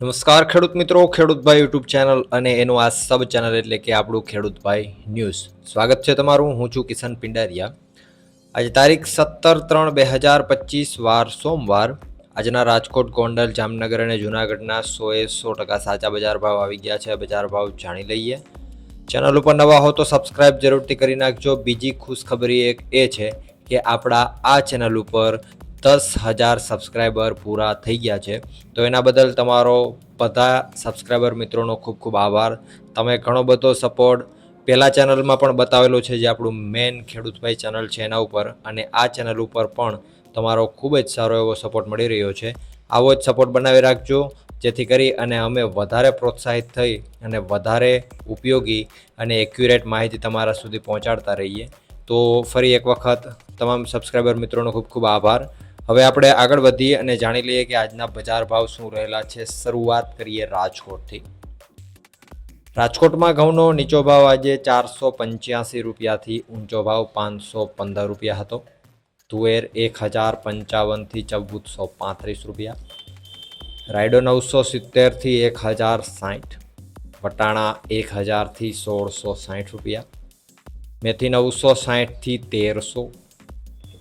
નમસ્કાર ખેડૂત મિત્રો, ખેડૂતભાઈ યુટ્યુબ ચેનલ અને એનું આ સબ ચેનલ એટલે કે આપણું ખેડૂતભાઈ ન્યૂઝ. સ્વાગત છે તમારું. હું છું કિશન પિંડારિયા. આજે તારીખ 17/3/2025 વાર સોમવાર. આજના રાજકોટ, ગોંડલ, જામનગર અને જૂનાગઢના 100% સાચા બજાર ભાવ આવી ગયા છે. બજાર ભાવ જાણી લઈએ. ચેનલ ઉપર નવા હો તો સબસ્ક્રાઇબ જરૂરથી કરી નાખજો. બીજી ખુશખબરી એક એ છે કે આપણા આ ચેનલ ઉપર 10,000 સબસ્ક્રાઈબર પૂરા થઈ ગયા છે. તો એના બદલ તમારો બધા સબસ્ક્રાઈબર મિત્રોનો ખૂબ ખૂબ આભાર. તમે ઘણો બધો સપોર્ટ પહેલાં ચેનલમાં પણ બતાવેલો છે, જે આપણું મેન ખેડૂતભાઈ ચેનલ છે એના ઉપર, અને આ ચેનલ ઉપર પણ તમારો ખૂબ જ સારો એવો સપોર્ટ મળી રહ્યો છે. આવો જ સપોર્ટ બનાવી રાખજો, જેથી કરી અને અમે વધારે પ્રોત્સાહિત થઈ અને વધારે ઉપયોગી અને એક્યુરેટ માહિતી તમારા સુધી પહોંચાડતા રહીએ. તો ફરી એક વખત તમામ સબસ્ક્રાઈબર મિત્રોનો ખૂબ ખૂબ આભાર. હવે આપણે આગળ વધીએ અને જાણી લઈએ કે આજના બજાર ભાવ શું રહેલા છે. શરૂઆત કરીએ રાજકોટથી. રાજકોટમાં ઘઉંનો નીચો ભાવ આજે 485 રૂપિયાથી ઊંચો ભાવ 515 રૂપિયા હતો. તુવેર 1055થી 1435 રૂપિયા. રાયડો 970થી 1060. વટાણા 1000થી 1660 રૂપિયા. મેથી 960થી 1300.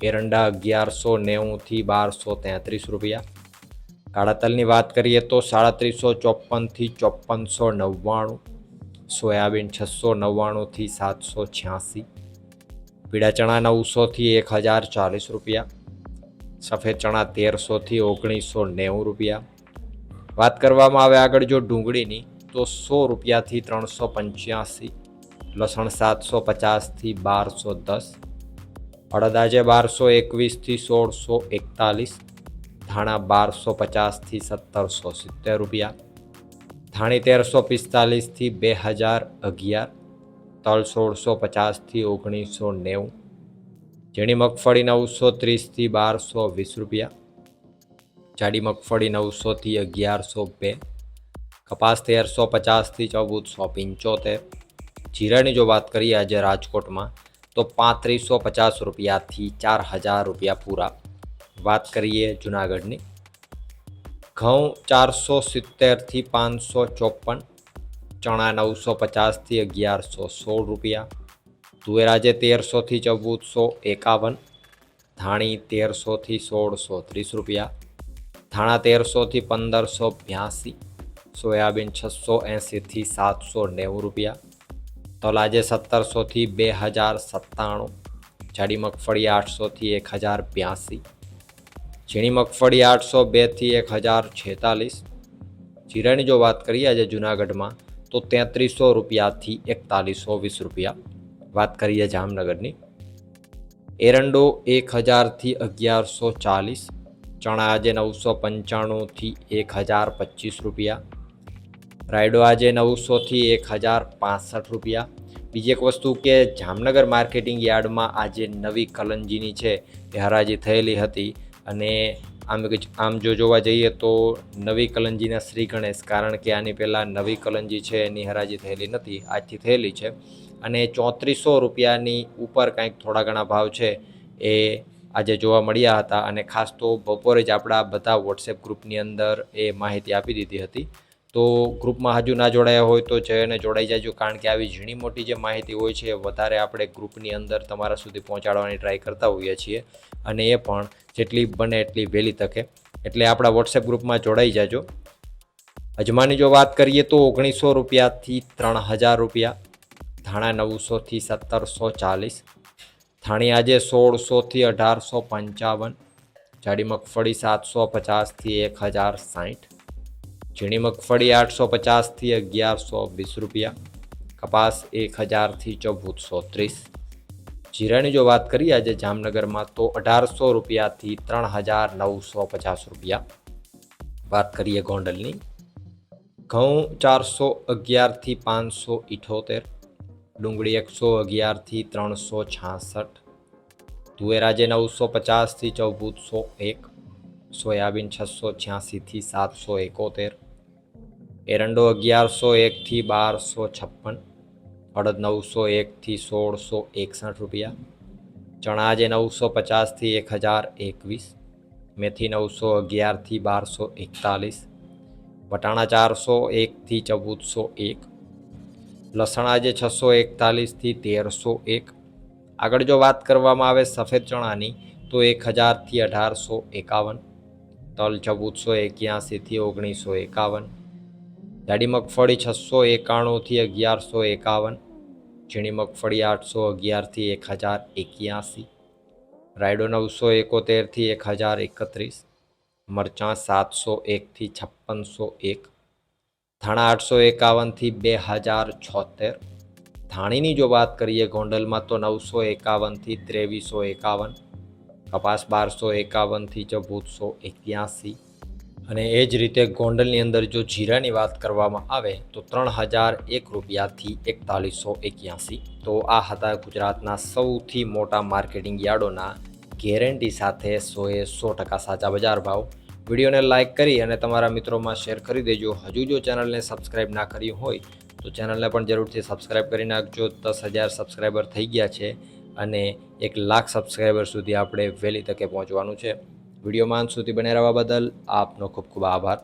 એરંડા 1190થી 1233 રૂપિયા. કાળા તલની વાત કરીએ તો 3754થી 5499. સોયાબીન 699થી 786. પીળા ચણા 900થી 1040 રૂપિયા. સફેદ ચણા 1300થી 1990 રૂપિયા. વાત કરવામાં આવે આગળ જો ડુંગળીની, તો 100 રૂપિયાથી 385. લસણ 750થી 1210. અડદ આજે 1221થી 1641. ધાણા 1250થી 1770 રૂપિયા. ધાણી 1345થી 2011. તલ 1650થી 1990. ઝીણી મગફળી 930થી 1220 રૂપિયા. જાડી મગફળી 900થી 1102. કપાસ 1350થી 1475. જીરાની જો વાત કરીએ આજે રાજકોટમાં, તો 3550 રૂપિયાથી 4000 રૂપિયા પૂરા. વાત કરીએ જૂનાગઢની. ઘઉં 470થી 554. ચણા 950થી 1116 રૂપિયા. તુવેર આજે 1300થી 1451. ધાણી 1300થી 1630 રૂપિયા. ધાણા 1300થી 1582. સોયાબીન 680થી 790 રૂપિયા. તલ આજે 1700થી 2097. જાડી મગફળી 800થી 1082. ઝીણી મગફળી 802થી 1046. જીરાની જો વાત કરીએ આજે જૂનાગઢમાં, તો 3300 રૂપિયાથી 4120 રૂપિયા. વાત કરીએ જામનગરની. એરંડો 1000થી 1140. ચણા આજે 995થી 1025 રૂપિયા. રાયડો આજે 900થી 1065 રૂપિયા. બીજી એક વસ્તુ કે જામનગર માર્કેટિંગ યાર્ડમાં આજે નવી કલંજીની છે એ હરાજી થયેલી હતી, અને આમ જો જોવા જઈએ તો નવી કલંજીના શ્રી ગણેશ, કારણ કે આની પહેલાં નવી કલંજી છે એની હરાજી થયેલી નથી, આજથી થયેલી છે, અને 3400 રૂપિયાની ઉપર કંઈક થોડા ઘણા ભાવ છે એ આજે જોવા મળ્યા હતા. અને ખાસ તો બપોરે જ આપણા બધા વોટ્સએપ ગ્રુપની અંદર એ માહિતી આપી દીધી હતી. તો ગ્રુપમાં હજુ ના જોડાયા હોય તો જઈને જોડાઈ જાજો, કારણ કે આવી ઝીણી મોટી જે માહિતી હોય છે એ વધારે આપણે ગ્રુપની અંદર તમારા સુધી પહોંચાડવાની ટ્રાય કરતા હોઈએ છીએ, અને એ પણ જેટલી બને એટલી વહેલી તકે. એટલે આપણા વોટ્સએપ ગ્રુપમાં જોડાઈ જાજો. અજમાની જો વાત કરીએ તો 1900 રૂપિયાથી 3000 રૂપિયા. ધાણા 900થી 1740. ધાણી આજે 1600થી 1855. જાડી મગફળી 750થી 1060. ઝીણી મગફળી 850થી 1120 રૂપિયા. કપાસ 1000થી 1430. જીરાની જો વાત કરીએ આજે જામનગરમાં, તો 1800 રૂપિયાથી 3950 રૂપિયા. વાત કરીએ ગોંડલની. ઘઉં 411થી 578. ડુંગળી 111થી 366. તુવેર આજે 950થી 1401. સોયાબીન 686થી 771. એરંડો 1101થી 1256. અડદ 901થી 1661 રૂપિયા. ચણા આજે 950થી 1021. મેથી 911થી 1241. વટાણા 401થી 1401, લસણ આજે 641થી 1301। આગળ જો વાત કરવામાં આવે સફેદ ચણાની તો 1000થી 1851, તલ 1481થી 1951, જાડી મગફળી 691થી 1151, ઝીણી મગફળી 811થી 1081, રાયડો 971થી 1031, મરચાં 701થી 5601, ધાણા 851થી 2076। ધાણીની જો વાત કરીએ ગોંડલમાં તો 951થી 2351, કપાસ 1251થી 1481, અને એ જ રીતે ગોંડલની અંદર જો જીરાની વાત કરવામાં આવે તો 3001 રૂપિયાથી 4181। તો આ હતા ગુજરાતના સૌથી મોટા માર્કેટિંગ યાર્ડોના ગેરંટી સાથે 100% સાચા બજાર ભાવ। વિડીયોને લાઇક કરી અને તમારા મિત્રોમાં શેર કરી દેજો। હજુ જો ચેનલને સબસ્ક્રાઈબ ના કર્યું હોય તો ચેનલને પણ જરૂરથી સબસ્ક્રાઈબ કરી નાખજો। 10,000 સબસ્ક્રાઈબર થઈ ગયા છે અને 1 લાખ સબસ્ક્રાઈબર સુધી આપણે વહેલી તકે પહોંચવાનું છે। વિડીયોમાં અંત સુધી બને રહેવા બદલ આપનો ખૂબ ખૂબ આભાર।